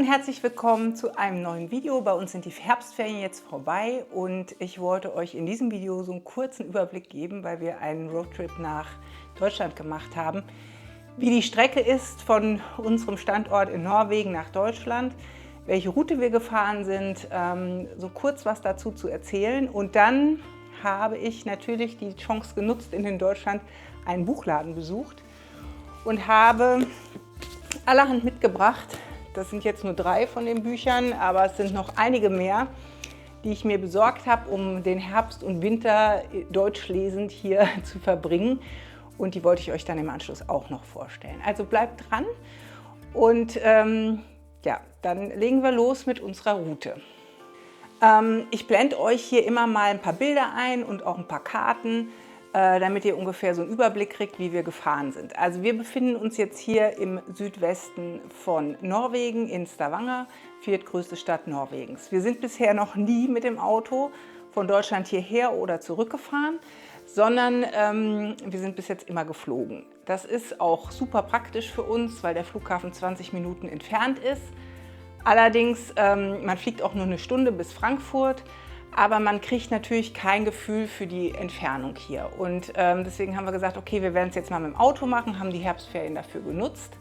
herzlich willkommen zu einem neuen Video. Bei uns sind die Herbstferien jetzt vorbei und ich wollte euch in diesem Video so einen kurzen Überblick geben, weil wir einen Roadtrip nach Deutschland gemacht haben, wie die Strecke ist von unserem Standort in Norwegen nach Deutschland, welche Route wir gefahren sind, so kurz was dazu zu erzählen. Und dann habe ich natürlich die Chance genutzt, in Deutschland einen Buchladen besucht und habe allerhand mitgebracht. Das sind jetzt nur 3 von den Büchern, aber es sind noch einige mehr, die ich mir besorgt habe, um den Herbst und Winter deutsch lesend hier zu verbringen. Und die wollte ich euch dann im Anschluss auch noch vorstellen. Also bleibt dran und ja, dann legen wir los mit unserer Route. Ich blende euch hier immer mal ein paar Bilder ein und auch ein paar Karten, damit ihr ungefähr so einen Überblick kriegt, wie wir gefahren sind. Also wir befinden uns jetzt hier im Südwesten von Norwegen in Stavanger, viertgrößte Stadt Norwegens. Wir sind bisher noch nie mit dem Auto von Deutschland hierher oder zurückgefahren, sondern wir sind bis jetzt immer geflogen. Das ist auch super praktisch für uns, weil der Flughafen 20 Minuten entfernt ist. Allerdings, man fliegt auch nur eine Stunde bis Frankfurt. Aber man kriegt natürlich kein Gefühl für die Entfernung hier. Und deswegen haben wir gesagt, okay, wir werden es jetzt mal mit dem Auto machen, haben die Herbstferien dafür genutzt.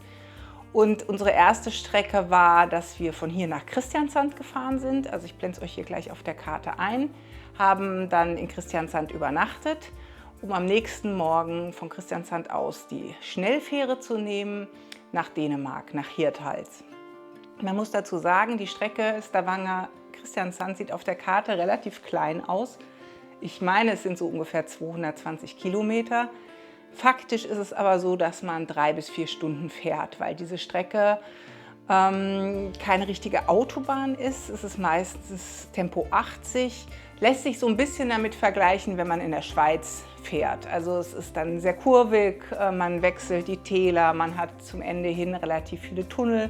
Und unsere erste Strecke war, dass wir von hier nach Kristiansand gefahren sind. Also ich blende es euch hier gleich auf der Karte ein. Haben dann in Kristiansand übernachtet, um am nächsten Morgen von Kristiansand aus die Schnellfähre zu nehmen nach Dänemark, nach Hirtshals. Man muss dazu sagen, die Strecke Stavanger-Kristiansand sieht auf der Karte relativ klein aus. Ich meine, es sind so ungefähr 220 Kilometer. Faktisch ist es aber so, dass man 3 bis 4 Stunden fährt, weil diese Strecke keine richtige Autobahn ist. Es ist meistens Tempo 80. Lässt sich so ein bisschen damit vergleichen, wenn man in der Schweiz fährt. Also es ist dann sehr kurvig, man wechselt die Täler, man hat zum Ende hin relativ viele Tunnel.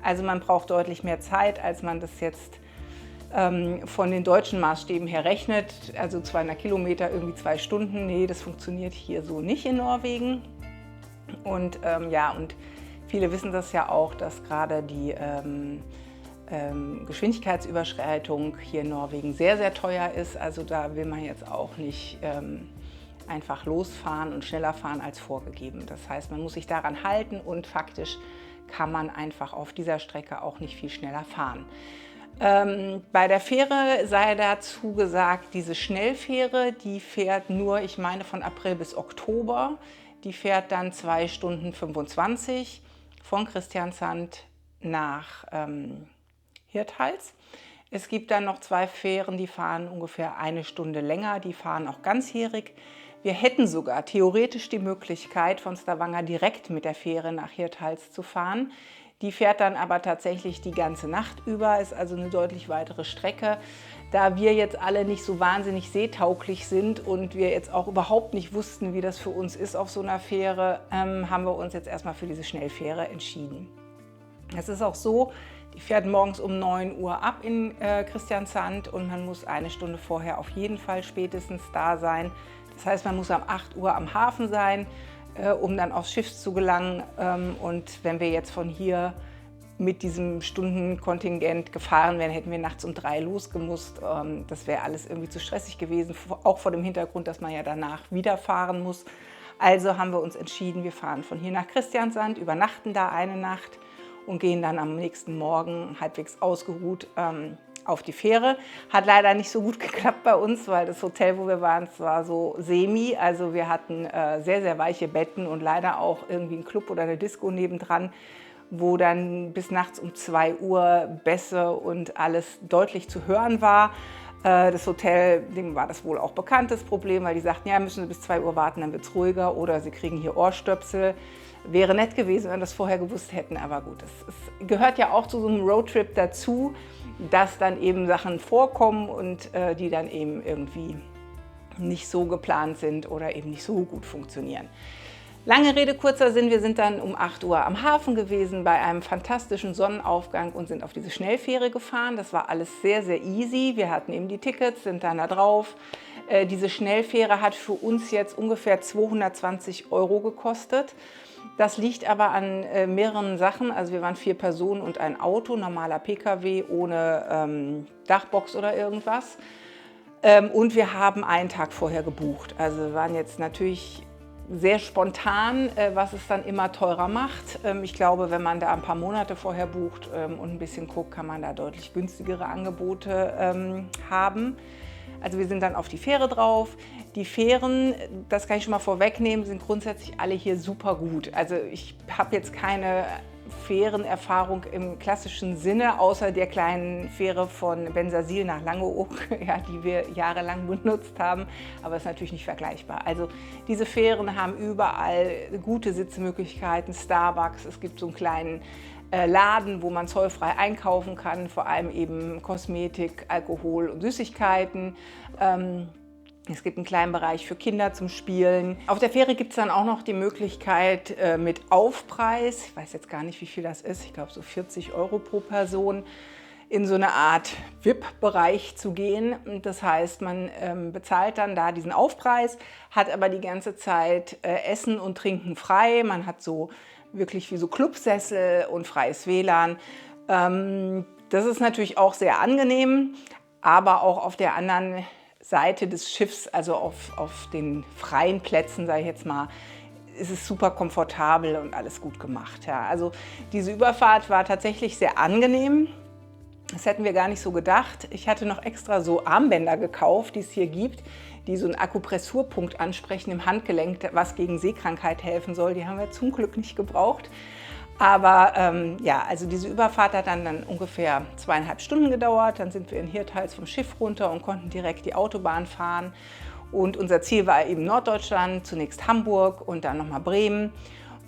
Also man braucht deutlich mehr Zeit, als man das jetzt von den deutschen Maßstäben her rechnet. Also 200 Kilometer, irgendwie 2 Stunden. Nee, das funktioniert hier so nicht in Norwegen. Und ja, und viele wissen das ja auch, dass gerade die Geschwindigkeitsüberschreitung hier in Norwegen sehr, sehr teuer ist. Also da will man jetzt auch nicht einfach losfahren und schneller fahren als vorgegeben. Das heißt, man muss sich daran halten und faktisch kann man einfach auf dieser Strecke auch nicht viel schneller fahren. Bei der Fähre sei dazu gesagt, diese Schnellfähre, die fährt nur, ich meine, von April bis Oktober. Die fährt dann 2 Stunden 25 von Kristiansand nach Hirtshals. Es gibt dann noch 2 Fähren, die fahren ungefähr 1 Stunde länger, die fahren auch ganzjährig. Wir hätten sogar theoretisch die Möglichkeit, von Stavanger direkt mit der Fähre nach Hirtshals zu fahren. Die fährt dann aber tatsächlich die ganze Nacht über, ist also eine deutlich weitere Strecke. Da wir jetzt alle nicht so wahnsinnig seetauglich sind und wir jetzt auch überhaupt nicht wussten, wie das für uns ist auf so einer Fähre, haben wir uns jetzt erstmal für diese Schnellfähre entschieden. Es ist auch so, die fährt morgens um 9 Uhr ab in Kristiansand und man muss 1 Stunde vorher auf jeden Fall spätestens da sein. Das heißt, man muss um 8 Uhr am Hafen sein, um dann aufs Schiff zu gelangen. Und wenn wir jetzt von hier mit diesem Stundenkontingent gefahren wären, hätten wir nachts um 3 losgemusst. Das wäre alles irgendwie zu stressig gewesen, auch vor dem Hintergrund, dass man ja danach wieder fahren muss. Also haben wir uns entschieden, wir fahren von hier nach Kristiansand, übernachten da eine Nacht und gehen dann am nächsten Morgen halbwegs ausgeruht auf die Fähre. Hat leider nicht so gut geklappt bei uns, weil das Hotel, wo wir waren, es war so semi. Also wir hatten sehr, sehr weiche Betten und leider auch irgendwie einen Club oder eine Disco nebendran, wo dann bis nachts um 2 Uhr Bässe und alles deutlich zu hören war. Das Hotel, dem war das wohl auch bekannt, das Problem, weil die sagten, ja, müssen Sie bis 2 Uhr warten, dann wird es ruhiger oder Sie kriegen hier Ohrstöpsel. Wäre nett gewesen, wenn wir das vorher gewusst hätten, aber gut, es gehört ja auch zu so einem Roadtrip dazu, dass dann eben Sachen vorkommen und die dann eben irgendwie nicht so geplant sind oder eben nicht so gut funktionieren. Lange Rede, kurzer Sinn, wir sind dann um 8 Uhr am Hafen gewesen bei einem fantastischen Sonnenaufgang und sind auf diese Schnellfähre gefahren. Das war alles sehr, sehr easy. Wir hatten eben die Tickets, sind dann da drauf. Diese Schnellfähre hat für uns jetzt ungefähr 220 € gekostet. Das liegt aber an mehreren Sachen. Also wir waren 4 Personen und ein Auto, normaler Pkw ohne Dachbox oder irgendwas. Und wir haben einen Tag vorher gebucht. Also wir waren jetzt natürlich sehr spontan, was es dann immer teurer macht. Ich glaube, wenn man da ein paar Monate vorher bucht und ein bisschen guckt, kann man da deutlich günstigere Angebote haben. Also wir sind dann auf die Fähre drauf. Die Fähren, das kann ich schon mal vorwegnehmen, sind grundsätzlich alle hier super gut. Also ich habe jetzt keine Fährenerfahrung im klassischen Sinne, außer der kleinen Fähre von Bensersiel nach Langeoog, ja, die wir jahrelang benutzt haben, aber ist natürlich nicht vergleichbar. Also diese Fähren haben überall gute Sitzmöglichkeiten, Starbucks, es gibt so einen kleinen Laden, wo man zollfrei einkaufen kann, vor allem eben Kosmetik, Alkohol und Süßigkeiten. Es gibt einen kleinen Bereich für Kinder zum Spielen. Auf der Fähre gibt es dann auch noch die Möglichkeit mit Aufpreis, ich weiß jetzt gar nicht, wie viel das ist, ich glaube so 40 € pro Person, in so eine Art VIP-Bereich zu gehen. Das heißt, man bezahlt dann da diesen Aufpreis, hat aber die ganze Zeit Essen und Trinken frei. Man hat so wirklich wie so Clubsessel und freies WLAN. Das ist natürlich auch sehr angenehm, aber auch auf der anderen Seite des Schiffs, also auf den freien Plätzen, sage ich jetzt mal, ist es super komfortabel und alles gut gemacht. Ja. Also diese Überfahrt war tatsächlich sehr angenehm. Das hätten wir gar nicht so gedacht. Ich hatte noch extra so Armbänder gekauft, die es hier gibt, die so einen Akupressurpunkt ansprechen im Handgelenk, was gegen Seekrankheit helfen soll. Die haben wir zum Glück nicht gebraucht. Aber ja, also diese Überfahrt hat dann ungefähr 2,5 Stunden gedauert. Dann sind wir in Hirtshals vom Schiff runter und konnten direkt die Autobahn fahren. Und unser Ziel war eben Norddeutschland, zunächst Hamburg und dann nochmal Bremen.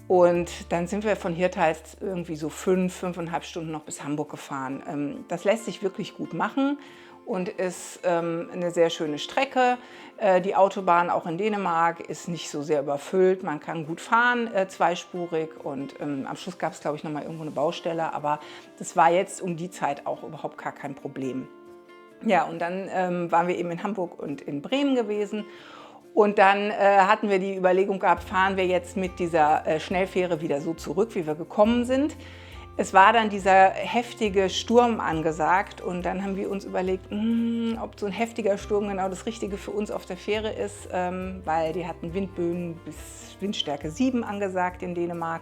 Und dann sind wir von Hirtshals irgendwie so 5,5 Stunden noch bis Hamburg gefahren. Das lässt sich wirklich gut machen und ist eine sehr schöne Strecke. Die Autobahn auch in Dänemark ist nicht so sehr überfüllt. Man kann gut fahren, zweispurig. Und am Schluss gab es, glaube ich, noch mal irgendwo eine Baustelle. Aber das war jetzt um die Zeit auch überhaupt gar kein Problem. Ja, und dann waren wir eben in Hamburg und in Bremen gewesen. Und dann hatten wir die Überlegung gehabt, fahren wir jetzt mit dieser Schnellfähre wieder so zurück, wie wir gekommen sind. Es war dann dieser heftige Sturm angesagt und dann haben wir uns überlegt, ob so ein heftiger Sturm genau das Richtige für uns auf der Fähre ist, weil die hatten Windböen bis Windstärke 7 angesagt in Dänemark.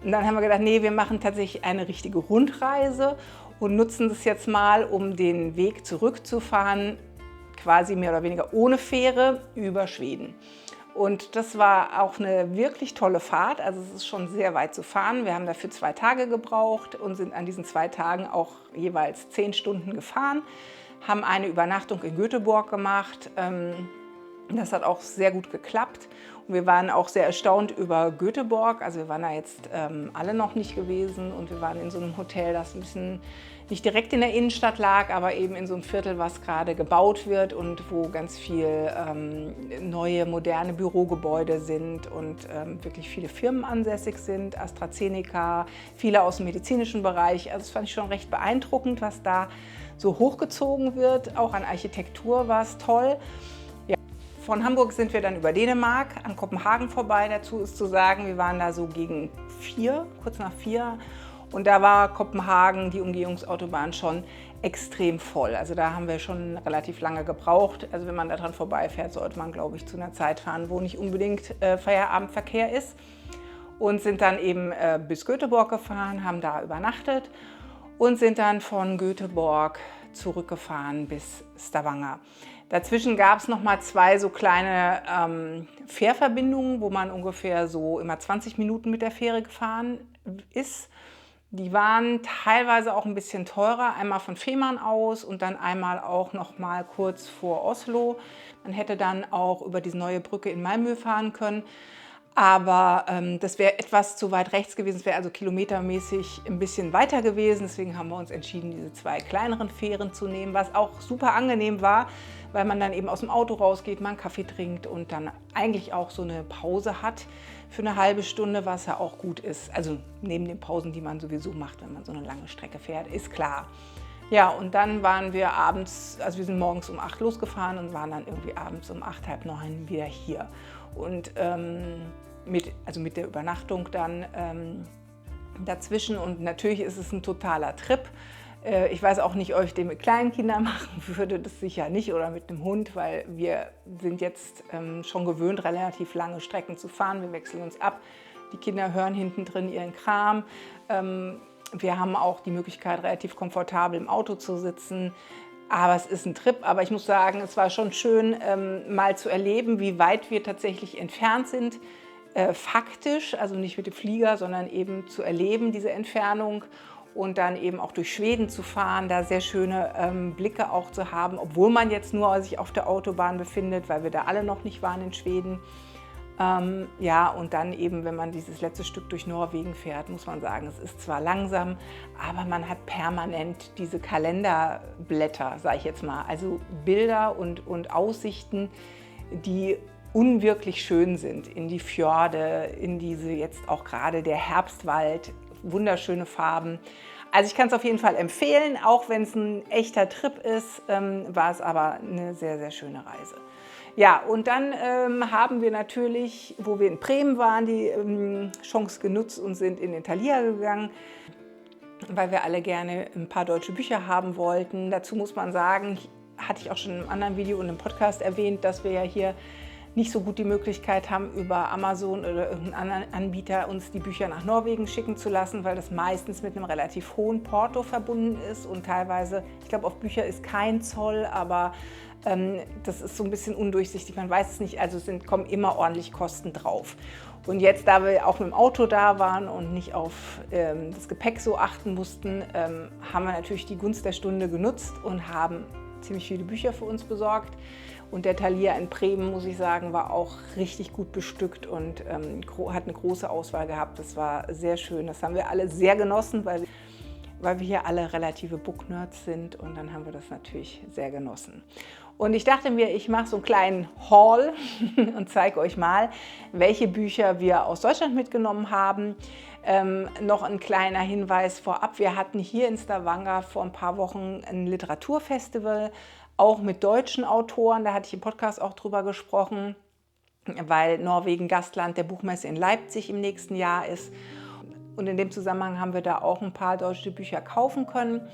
Und dann haben wir gedacht, nee, wir machen tatsächlich eine richtige Rundreise und nutzen das jetzt mal, um den Weg zurückzufahren, quasi mehr oder weniger ohne Fähre über Schweden. Und das war auch eine wirklich tolle Fahrt, also es ist schon sehr weit zu fahren. Wir haben dafür 2 Tage gebraucht und sind an diesen 2 Tagen auch jeweils 10 Stunden gefahren, haben eine Übernachtung in Göteborg gemacht. Das hat auch sehr gut geklappt. Und wir waren auch sehr erstaunt über Göteborg. Also wir waren da jetzt alle noch nicht gewesen und wir waren in so einem Hotel, das ein bisschen nicht direkt in der Innenstadt lag, aber eben in so einem Viertel, was gerade gebaut wird und wo ganz viel neue, moderne Bürogebäude sind und wirklich viele Firmen ansässig sind, AstraZeneca, viele aus dem medizinischen Bereich. Also das fand ich schon recht beeindruckend, was da so hochgezogen wird. Auch an Architektur war es toll. Ja. Von Hamburg sind wir dann über Dänemark an Kopenhagen vorbei. Dazu ist zu sagen, wir waren da so gegen 4, kurz nach 4. Und da war Kopenhagen, die Umgehungsautobahn, schon extrem voll. Also da haben wir schon relativ lange gebraucht. Also wenn man da dran vorbeifährt, sollte man, glaube ich, zu einer Zeit fahren, wo nicht unbedingt Feierabendverkehr ist. Und sind dann eben bis Göteborg gefahren, haben da übernachtet und sind dann von Göteborg zurückgefahren bis Stavanger. Dazwischen gab es noch mal 2 so kleine Fährverbindungen, wo man ungefähr so immer 20 Minuten mit der Fähre gefahren ist. Die waren teilweise auch ein bisschen teurer, einmal von Fehmarn aus und dann einmal auch noch mal kurz vor Oslo. Man hätte dann auch über diese neue Brücke in Malmö fahren können, aber das wäre etwas zu weit rechts gewesen, es wäre also kilometermäßig ein bisschen weiter gewesen. Deswegen haben wir uns entschieden, diese 2 kleineren Fähren zu nehmen, was auch super angenehm war, weil man dann eben aus dem Auto rausgeht, mal einen Kaffee trinkt und dann eigentlich auch so eine Pause hat für eine halbe Stunde, was ja auch gut ist. Also neben den Pausen, die man sowieso macht, wenn man so eine lange Strecke fährt, ist klar. Ja, und dann waren wir abends, also wir sind morgens um 8 losgefahren und waren dann irgendwie abends um 8, halb 9 wieder hier. Und also mit der Übernachtung dann dazwischen. Und natürlich ist es ein totaler Trip. Ich weiß auch nicht, ob ich den mit kleinen Kindern machen würde, das sicher nicht, oder mit einem Hund, weil wir sind jetzt schon gewöhnt, relativ lange Strecken zu fahren. Wir wechseln uns ab. Die Kinder hören hinten drin ihren Kram. Wir haben auch die Möglichkeit, relativ komfortabel im Auto zu sitzen. Aber es ist ein Trip. Aber ich muss sagen, es war schon schön, mal zu erleben, wie weit wir tatsächlich entfernt sind. Faktisch, also nicht mit dem Flieger, sondern eben zu erleben, diese Entfernung. Und dann eben auch durch Schweden zu fahren, da sehr schöne Blicke auch zu haben, obwohl man jetzt nur sich auf der Autobahn befindet, weil wir da alle noch nicht waren in Schweden. Ja, und dann eben, wenn man dieses letzte Stück durch Norwegen fährt, muss man sagen, es ist zwar langsam, aber man hat permanent diese Kalenderblätter, sage ich jetzt mal, also Bilder und Aussichten, die unwirklich schön sind, in die Fjorde, in diese jetzt auch gerade der Herbstwald, wunderschöne Farben. Also ich kann es auf jeden Fall empfehlen, auch wenn es ein echter Trip ist, war es aber eine sehr, sehr schöne Reise. Ja, und dann haben wir natürlich, wo wir in Bremen waren, die Chance genutzt und sind in den Thalia gegangen, weil wir alle gerne ein paar deutsche Bücher haben wollten. Dazu muss man sagen, hatte ich auch schon in einem anderen Video und im Podcast erwähnt, dass wir ja hier nicht so gut die Möglichkeit haben, über Amazon oder irgendeinen anderen Anbieter uns die Bücher nach Norwegen schicken zu lassen, weil das meistens mit einem relativ hohen Porto verbunden ist und teilweise, ich glaube, auf Bücher ist kein Zoll, aber das ist so ein bisschen undurchsichtig, man weiß es nicht, also kommen immer ordentlich Kosten drauf. Und jetzt, da wir auch mit dem Auto da waren und nicht auf das Gepäck so achten mussten, haben wir natürlich die Gunst der Stunde genutzt und haben ziemlich viele Bücher für uns besorgt. Und der Thalia in Bremen, muss ich sagen, war auch richtig gut bestückt und hat eine große Auswahl gehabt. Das war sehr schön. Das haben wir alle sehr genossen, weil wir hier alle relative Book-Nerds sind. Und dann haben wir das natürlich sehr genossen. Und ich dachte mir, ich mache so einen kleinen Haul und zeige euch mal, welche Bücher wir aus Deutschland mitgenommen haben. Noch ein kleiner Hinweis vorab. Wir hatten hier in Stavanger vor ein paar Wochen ein Literaturfestival, auch mit deutschen Autoren. Da hatte ich im Podcast auch drüber gesprochen, weil Norwegen Gastland der Buchmesse in Leipzig im nächsten Jahr ist. Und in dem Zusammenhang haben wir da auch ein paar deutsche Bücher kaufen können.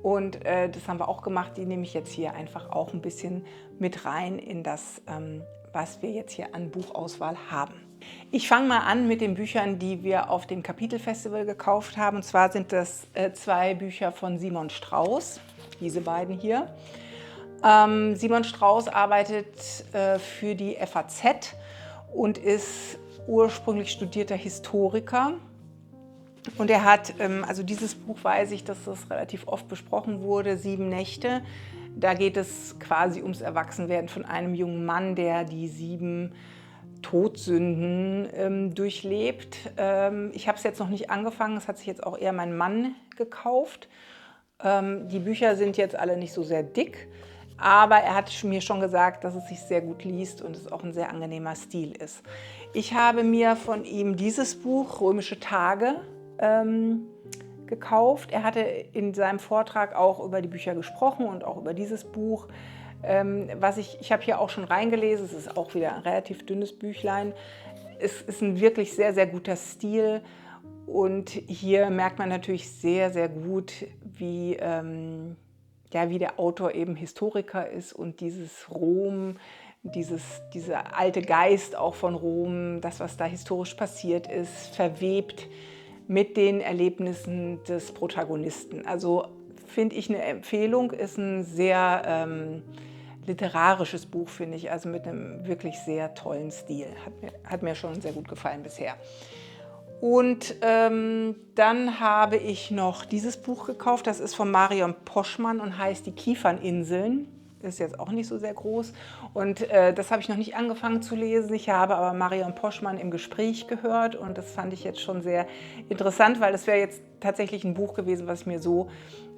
Und das haben wir auch gemacht. Die nehme ich jetzt hier einfach auch ein bisschen mit rein in das, was wir jetzt hier an Buchauswahl haben. Ich fange mal an mit den Büchern, die wir auf dem Kapitelfestival gekauft haben. Und zwar sind das 2 Bücher von Simon Strauß, diese beiden hier. Simon Strauß arbeitet für die FAZ und ist ursprünglich studierter Historiker. Und er hat, also dieses Buch weiß ich, dass das relativ oft besprochen wurde, 7 Nächte. Da geht es quasi ums Erwachsenwerden von einem jungen Mann, der die 7 Todsünden durchlebt. Ich habe es jetzt noch nicht angefangen, das hat sich jetzt auch eher mein Mann gekauft. Die Bücher sind jetzt alle nicht so sehr dick, aber er hat mir schon gesagt, dass es sich sehr gut liest und es auch ein sehr angenehmer Stil ist. Ich habe mir von ihm dieses Buch, Römische Tage, gekauft. Er hatte in seinem Vortrag auch über die Bücher gesprochen und auch über dieses Buch. Ich habe hier auch schon reingelesen, es ist auch wieder ein relativ dünnes Büchlein. Es ist ein wirklich sehr, sehr guter Stil und hier merkt man natürlich sehr, sehr gut, wie der Autor eben Historiker ist und dieses Rom, dieser alte Geist auch von Rom, das, was da historisch passiert ist, verwebt mit den Erlebnissen des Protagonisten. Also finde ich eine Empfehlung, ist ein sehr literarisches Buch, finde ich, also mit einem wirklich sehr tollen Stil. Hat mir schon sehr gut gefallen bisher. Und dann habe ich noch dieses Buch gekauft, das ist von Marion Poschmann und heißt Die Kieferninseln. Ist jetzt auch nicht so sehr groß und das habe ich noch nicht angefangen zu lesen. Ich habe aber Marion Poschmann im Gespräch gehört und das fand ich jetzt schon sehr interessant, weil das wäre jetzt tatsächlich ein Buch gewesen, was ich mir so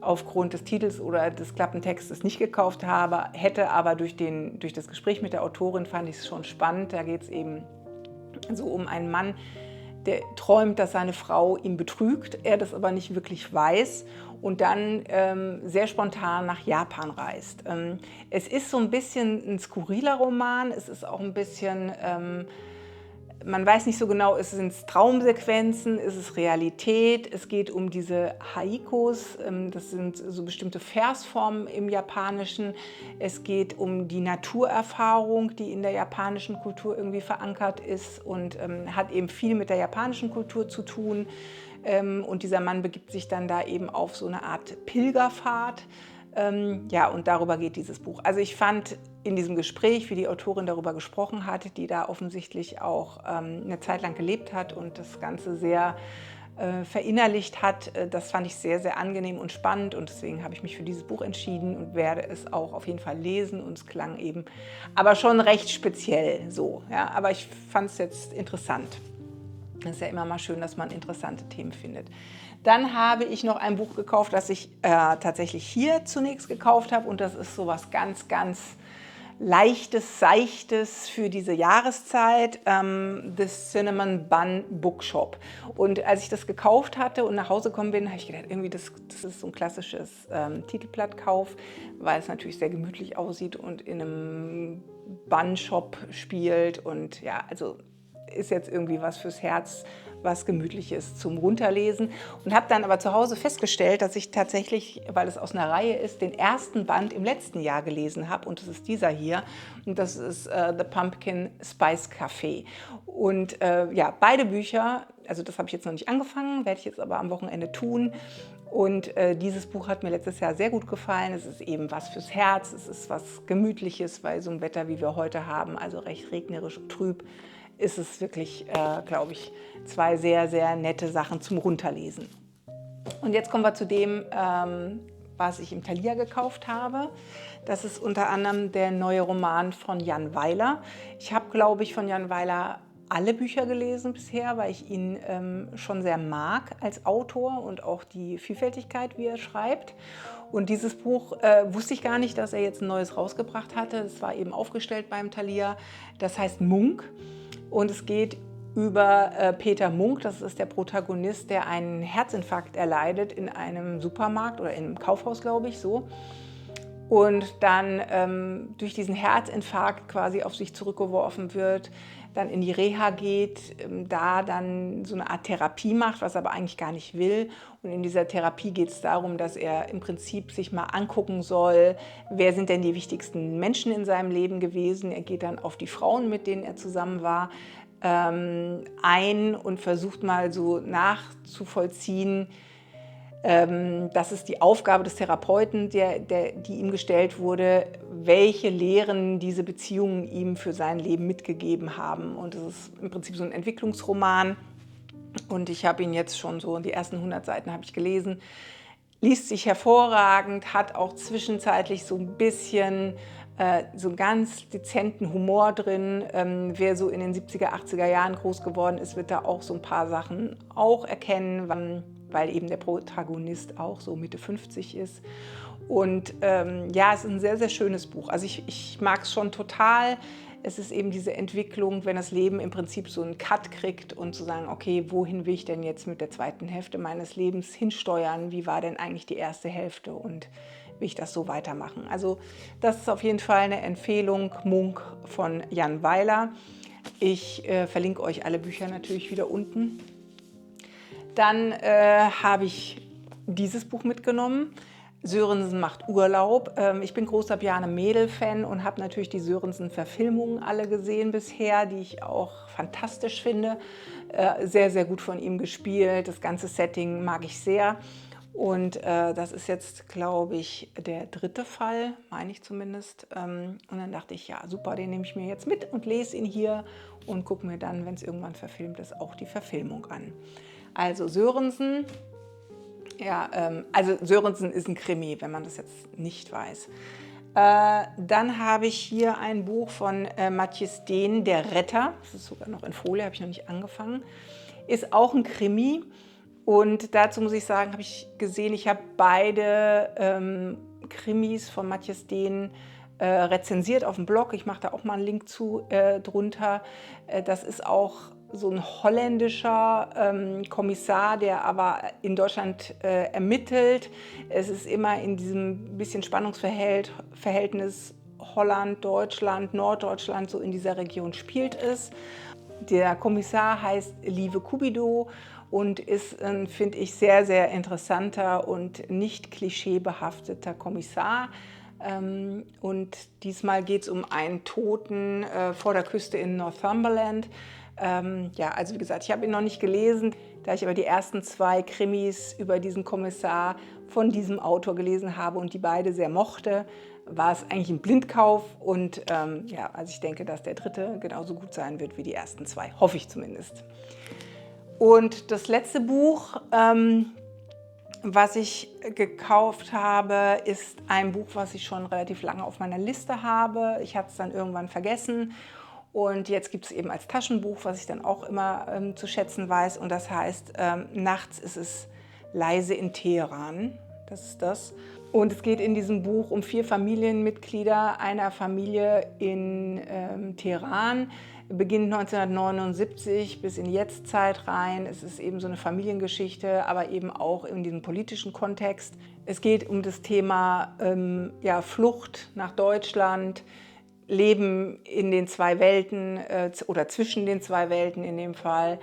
aufgrund des Titels oder des Klappentextes nicht gekauft hätte, aber durch das Gespräch mit der Autorin fand ich es schon spannend. Da geht es eben so um einen Mann, der träumt, dass seine Frau ihn betrügt, er das aber nicht wirklich weiß und dann sehr spontan nach Japan reist. Es ist so ein bisschen ein skurriler Roman, es ist auch ein bisschen man weiß nicht so genau, sind es Traumsequenzen, ist es Realität? Es geht um diese Haikus, das sind so bestimmte Versformen im Japanischen. Es geht um die Naturerfahrung, die in der japanischen Kultur irgendwie verankert ist und hat eben viel mit der japanischen Kultur zu tun. Und dieser Mann begibt sich dann da eben auf so eine Art Pilgerfahrt. Ja, und darüber geht dieses Buch. Also ich fand in diesem Gespräch, wie die Autorin darüber gesprochen hat, die da offensichtlich auch eine Zeit lang gelebt hat und das Ganze sehr verinnerlicht hat, das fand ich sehr, sehr angenehm und spannend und deswegen habe ich mich für dieses Buch entschieden und werde es auch auf jeden Fall lesen und es klang eben aber schon recht speziell so. Ja, aber ich fand es jetzt interessant. Es ist ja immer mal schön, dass man interessante Themen findet. Dann habe ich noch ein Buch gekauft, das ich tatsächlich hier zunächst gekauft habe. Und das ist so was ganz, ganz Leichtes, Seichtes für diese Jahreszeit. The Cinnamon Bun Bookshop. Und als ich das gekauft hatte und nach Hause gekommen bin, habe ich gedacht, irgendwie das ist so ein klassisches Titelblattkauf, weil es natürlich sehr gemütlich aussieht und in einem Bun-Shop spielt. Und ja, also ist jetzt irgendwie was fürs Herz, was Gemütliches zum Runterlesen. Und habe dann aber zu Hause festgestellt, dass ich tatsächlich, weil es aus einer Reihe ist, den ersten Band im letzten Jahr gelesen habe. Und das ist dieser hier. Und das ist The Pumpkin Spice Café. Und ja, beide Bücher, also das habe ich jetzt noch nicht angefangen, werde ich jetzt aber am Wochenende tun. Und dieses Buch hat mir letztes Jahr sehr gut gefallen. Es ist eben was fürs Herz, es ist was Gemütliches bei so einem Wetter, wie wir heute haben, also recht regnerisch und trüb. Ist es wirklich, glaube ich, zwei sehr, sehr nette Sachen zum Runterlesen. Und jetzt kommen wir zu dem, was ich im Thalia gekauft habe. Das ist unter anderem der neue Roman von Jan Weiler. Ich habe, glaube ich, von Jan Weiler alle Bücher gelesen bisher, weil ich ihn schon sehr mag als Autor und auch die Vielfältigkeit, wie er schreibt. Und dieses Buch wusste ich gar nicht, dass er jetzt ein neues rausgebracht hatte. Es war eben aufgestellt beim Thalia. Das heißt Munk. Und es geht über Peter Munk, das ist der Protagonist, der einen Herzinfarkt erleidet in einem Supermarkt oder in einem Kaufhaus, glaube ich, so. Und dann durch diesen Herzinfarkt quasi auf sich zurückgeworfen wird, dann in die Reha geht, da dann so eine Art Therapie macht, was er aber eigentlich gar nicht will. Und in dieser Therapie geht es darum, dass er im Prinzip sich mal angucken soll, wer sind denn die wichtigsten Menschen in seinem Leben gewesen. Er geht dann auf die Frauen, mit denen er zusammen war, ein und versucht mal so nachzuvollziehen, das ist die Aufgabe des Therapeuten, die ihm gestellt wurde, welche Lehren diese Beziehungen ihm für sein Leben mitgegeben haben. Und es ist im Prinzip so ein Entwicklungsroman. Und ich habe ihn jetzt schon so, die ersten 100 Seiten habe ich gelesen. Liest sich hervorragend, hat auch zwischenzeitlich so ein bisschen so einen ganz dezenten Humor drin. Wer so in den 70er, 80er Jahren groß geworden ist, wird da auch so ein paar Sachen auch erkennen, weil eben der Protagonist auch so Mitte 50 ist. Und ja, es ist ein sehr, sehr schönes Buch. Also ich mag es schon total. Es ist eben diese Entwicklung, wenn das Leben im Prinzip so einen Cut kriegt und zu sagen, okay, wohin will ich denn jetzt mit der zweiten Hälfte meines Lebens hinsteuern? Wie war denn eigentlich die erste Hälfte und will ich das so weitermachen? Also das ist auf jeden Fall eine Empfehlung, Munk von Jan Weiler. Ich verlinke euch alle Bücher natürlich wieder unten. Dann habe ich dieses Buch mitgenommen. Sörensen macht Urlaub. Ich bin großer Bjarne Mädel-Fan und habe natürlich die Sörensen-Verfilmungen alle gesehen bisher, die ich auch fantastisch finde. Sehr, sehr gut von ihm gespielt. Das ganze Setting mag ich sehr. Und das ist jetzt, glaube ich, der dritte Fall, meine ich zumindest. Und dann dachte ich, ja super, den nehme ich mir jetzt mit und lese ihn hier und gucke mir dann, wenn es irgendwann verfilmt ist, auch die Verfilmung an. Also Sörensen. Ja, also Sörensen ist ein Krimi, wenn man das jetzt nicht weiß. Dann habe ich hier ein Buch von Matthias Dehn, Der Retter. Das ist sogar noch in Folie, habe ich noch nicht angefangen. Ist auch ein Krimi. Und dazu muss ich sagen, habe ich gesehen, ich habe beide Krimis von Matthias Dehn rezensiert auf dem Blog. Ich mache da auch mal einen Link zu drunter. Das ist auch so ein holländischer Kommissar, der aber in Deutschland ermittelt. Es ist immer in diesem bisschen Spannungsverhältnis Holland, Deutschland, Norddeutschland, so in dieser Region spielt es. Der Kommissar heißt Lieve Cupido und ist ein, finde ich, sehr, sehr interessanter und nicht klischeebehafteter Kommissar. Und diesmal geht es um einen Toten vor der Küste in Northumberland. Ja, also wie gesagt, ich habe ihn noch nicht gelesen. Da ich aber die ersten 2 Krimis über diesen Kommissar von diesem Autor gelesen habe und die beide sehr mochte, war es eigentlich ein Blindkauf. Und ja, also ich denke, dass der 3. genauso gut sein wird wie die ersten 2. Hoffe ich zumindest. Und das letzte Buch, was ich gekauft habe, ist ein Buch, was ich schon relativ lange auf meiner Liste habe. Ich hatte es dann irgendwann vergessen und jetzt gibt es eben als Taschenbuch, was ich dann auch immer zu schätzen weiß. Und das heißt, nachts ist es leise in Teheran. Das ist das. Und es geht in diesem Buch um 4 Familienmitglieder einer Familie in Teheran. Beginnt 1979 bis in die Jetztzeit rein. Es ist eben so eine Familiengeschichte, aber eben auch in diesem politischen Kontext. Es geht um das Thema ja, Flucht nach Deutschland, Leben in den 2 Welten oder zwischen den 2 Welten in dem Fall.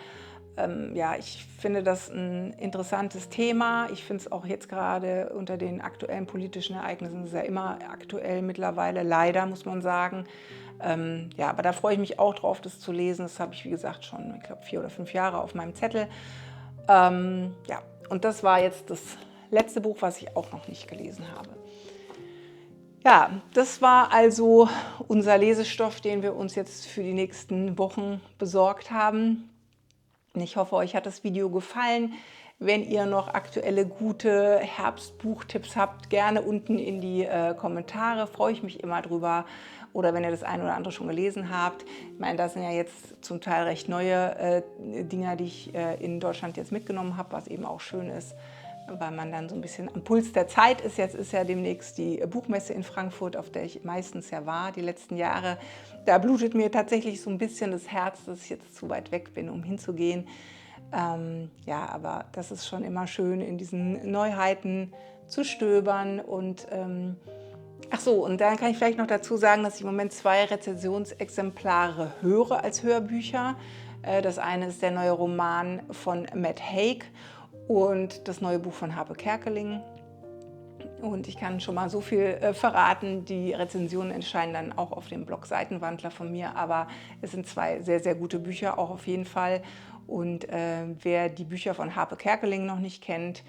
Ja, ich finde das ein interessantes Thema. Ich finde es auch jetzt gerade unter den aktuellen politischen Ereignissen, ist ja immer aktuell mittlerweile, leider muss man sagen. Ja, aber da freue ich mich auch drauf, das zu lesen. Das habe ich, wie gesagt, schon, ich glaube, 4 oder 5 Jahre auf meinem Zettel. Ja, und das war jetzt das letzte Buch, was ich auch noch nicht gelesen habe. Ja, das war also unser Lesestoff, den wir uns jetzt für die nächsten Wochen besorgt haben. Ich hoffe, euch hat das Video gefallen. Wenn ihr noch aktuelle gute Herbstbuchtipps habt, gerne unten in die Kommentare, freue ich mich immer drüber. Oder wenn ihr das eine oder andere schon gelesen habt. Ich meine, das sind ja jetzt zum Teil recht neue Dinger, die ich in Deutschland jetzt mitgenommen habe, was eben auch schön ist, weil man dann so ein bisschen am Puls der Zeit ist. Jetzt ist ja demnächst die Buchmesse in Frankfurt, auf der ich meistens ja war, die letzten Jahre. Da blutet mir tatsächlich so ein bisschen das Herz, dass ich jetzt zu weit weg bin, um hinzugehen. Ja, aber das ist schon immer schön, in diesen Neuheiten zu stöbern. Und ach so, und dann kann ich vielleicht noch dazu sagen, dass ich im Moment 2 Rezensionsexemplare höre als Hörbücher. Das eine ist der neue Roman von Matt Haig und das neue Buch von Harpe Kerkeling. Und ich kann schon mal so viel verraten, die Rezensionen erscheinen dann auch auf dem Blog Seitenwandler von mir, aber es sind 2 sehr, sehr gute Bücher, auch auf jeden Fall. Und wer die Bücher von Harpe Kerkeling noch nicht kennt,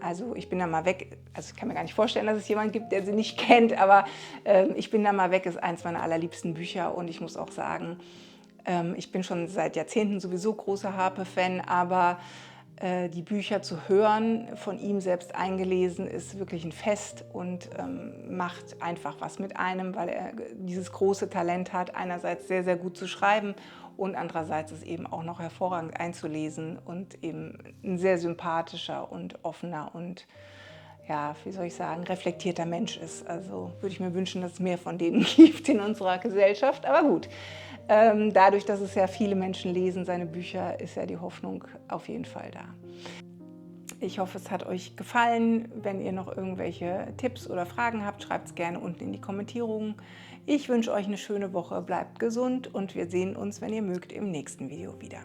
also ich bin da mal weg, also ich kann mir gar nicht vorstellen, dass es jemanden gibt, der sie nicht kennt, aber ich bin da mal weg ist eins meiner allerliebsten Bücher und ich muss auch sagen, ich bin schon seit Jahrzehnten sowieso großer Harpe-Fan, aber die Bücher zu hören, von ihm selbst eingelesen, ist wirklich ein Fest und macht einfach was mit einem, weil er dieses große Talent hat, einerseits sehr, sehr gut zu schreiben und andererseits es eben auch noch hervorragend einzulesen und eben ein sehr sympathischer und offener und, ja, wie soll ich sagen, reflektierter Mensch ist. Also würde ich mir wünschen, dass es mehr von denen gibt in unserer Gesellschaft, aber gut. Dadurch, dass es ja viele Menschen lesen, seine Bücher, ist ja die Hoffnung auf jeden Fall da. Ich hoffe, es hat euch gefallen. Wenn ihr noch irgendwelche Tipps oder Fragen habt, schreibt es gerne unten in die Kommentierungen. Ich wünsche euch eine schöne Woche, bleibt gesund und wir sehen uns, wenn ihr mögt, im nächsten Video wieder.